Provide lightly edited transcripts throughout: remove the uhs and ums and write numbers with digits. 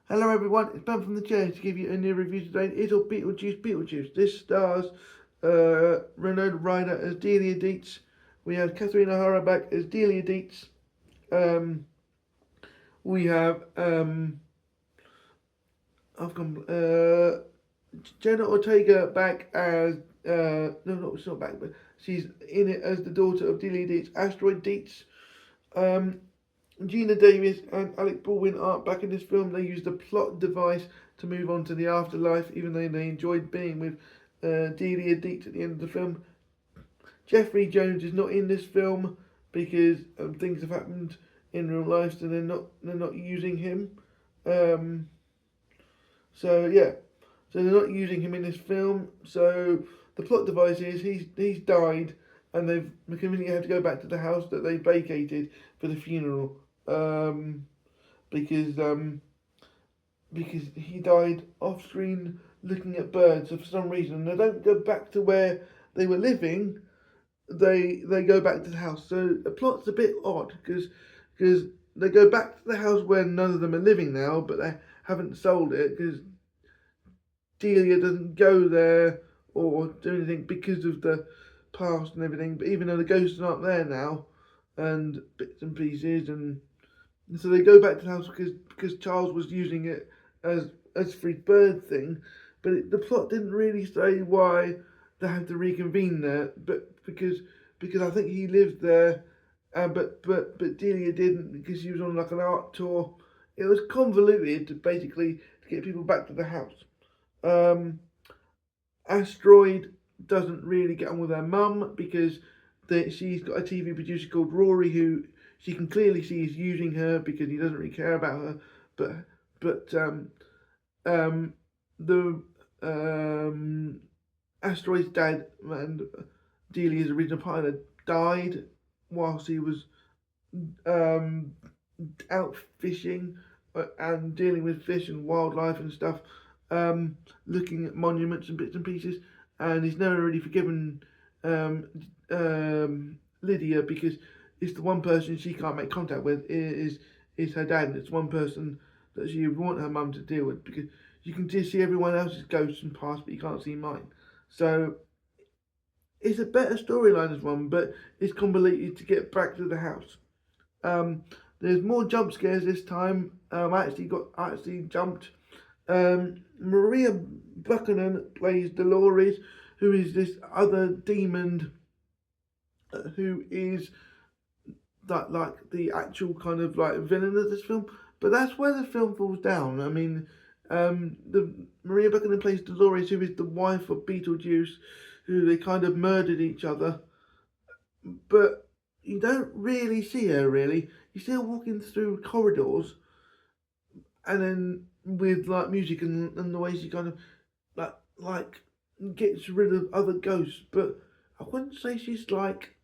Hello everyone, it's Ben from the chair to give you a new review today. It's all Beetlejuice. This stars Renata Ryder as Delia Dietz. We have Catherine O'Hara back as Delia Dietz. We have Jenna Ortega back as no, it's not back, but she's in it as the daughter of Delia Dietz, Asteroid Dietz. Gina Davis and Alec Baldwin aren't back in this film. They used a plot device to move on to the afterlife, even though they enjoyed being with Delia Dietz at the end of the film. Jeffrey Jones is not in this film because things have happened in real life, so they're not using him. So they're not using him in this film. So the plot device is he's died, and they've conveniently had to go back to the house that they vacated for the funeral. Because he died off screen looking at birds. So for some reason they don't go back to where they were living. They go back to the house. So the plot's a bit odd because they go back to the house where none of them are living now, but they haven't sold it because Delia doesn't go there or do anything because of the past and everything. But even though the ghosts aren't there now, and bits and pieces, and so they go back to the house because Charles was using it as for his bird thing, but the plot didn't really say why they had to reconvene there. But because I think he lived there, but Delia didn't because she was on like an art tour. It was convoluted basically to get people back to the house. Asteroid doesn't really get on with her mum because she's got a TV producer called Rory who she can clearly see is using her because he doesn't really care about her. But the Asteroid's dad and Delia's original partner died whilst he was out fishing and dealing with fish and wildlife and stuff, looking at monuments and bits and pieces, and he's never really forgiven Lydia because it's the one person she can't make contact with is her dad, and it's one person that she would want her mum to deal with because you can just see everyone else's ghosts and past, but you can't see mine. So it's a better storyline as one, but it's convoluted to get back to the house. There's more jump scares this time. I actually jumped. Maria Buchanan plays Dolores, who is this other demon who is that like the actual kind of like villain of this film. But that's where the film falls down. I mean, the Maria Buchanan plays Dolores, who is the wife of Beetlejuice, who they kind of murdered each other. But you don't really see her really. You see her walking through corridors, and then with like music and the way she kind of like gets rid of other ghosts. But I wouldn't say she's like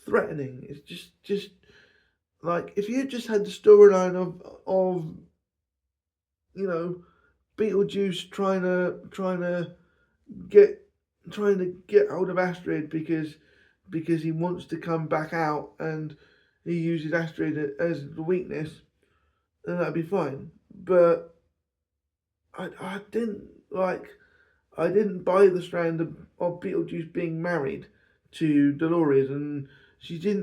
threatening. It's just like if you just had the storyline of you know Beetlejuice trying to get hold of Astrid because he wants to come back out and he uses Astrid as the weakness, then that'd be fine. But I didn't buy the strand of Beetlejuice being married to Dolores, and she was a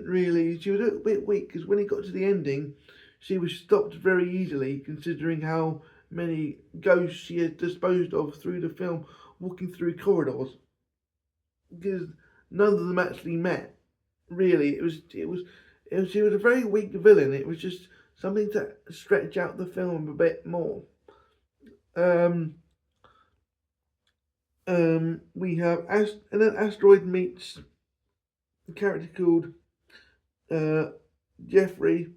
little bit weak because when it got to the ending, she was stopped very easily considering how many ghosts she had disposed of through the film, walking through corridors, because none of them actually met. Really, she was a very weak villain. It was just something to stretch out the film a bit more. We have and then Asteroid meets a character called Jeremy,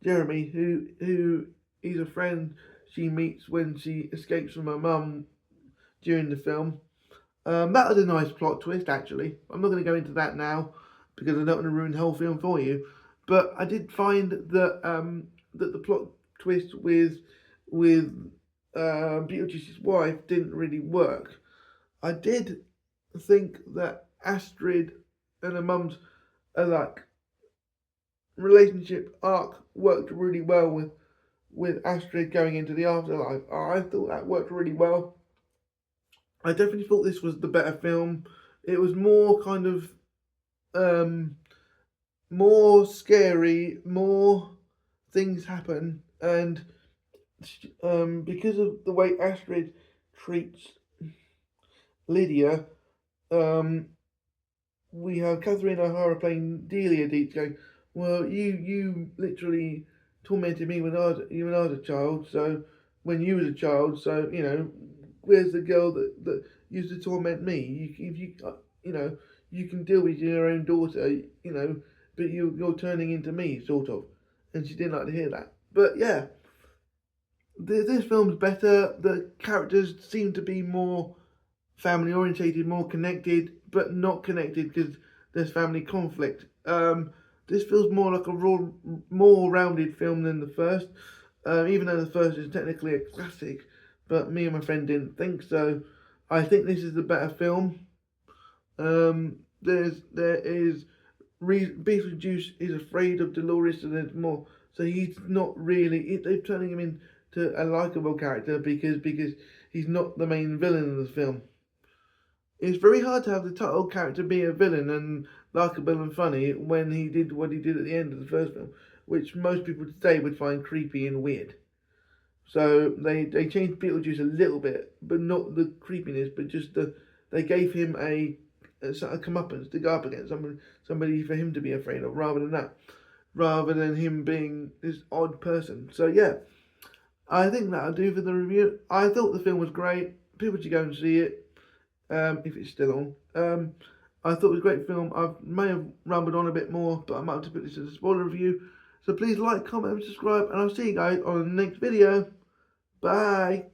who is a friend she meets when she escapes from her mum during the film. That was a nice plot twist, actually. I'm not going to go into that now because I don't want to ruin the whole film for you. But I did find that that the plot twist with Beetlejuice's wife didn't really work. I did think that Astrid and her mum's relationship arc worked really well with Astrid going into the afterlife. I thought that worked really well. I definitely thought this was the better film. It was more kind of more scary, more things happen, and because of the way Astrid treats Lydia, we have Catherine O'Hara playing Delia Deetz going, well, you literally tormented me when I was a child, so when you was a child, so, you know, where's the girl that used to torment me? You can deal with your own daughter, you know, but you're turning into me, sort of. And she didn't like to hear that. But yeah, this film's better. The characters seem to be more family orientated, more connected, but not connected because there's family conflict. This feels more like a more rounded film than the first, even though the first is technically a classic. But me and my friend didn't think so. I think this is the better film. Beetlejuice is afraid of Dolores, and there's more. So he's not really. They're turning him into a likable character because he's not the main villain of the film. It's very hard to have the title character be a villain and likable and funny when he did what he did at the end of the first film, which most people today would find creepy and weird. So they changed Beetlejuice a little bit, but not the creepiness, but just they gave him a comeuppance to go up against, somebody for him to be afraid of, rather than him being this odd person. So yeah, I think that'll do for the review. I thought the film was great. People should go and see it. If it's still on. I thought it was a great film. I may have rambled on a bit more, but I might have to put this as a spoiler review. So please like, comment, and subscribe, and I'll see you guys on the next video. Bye.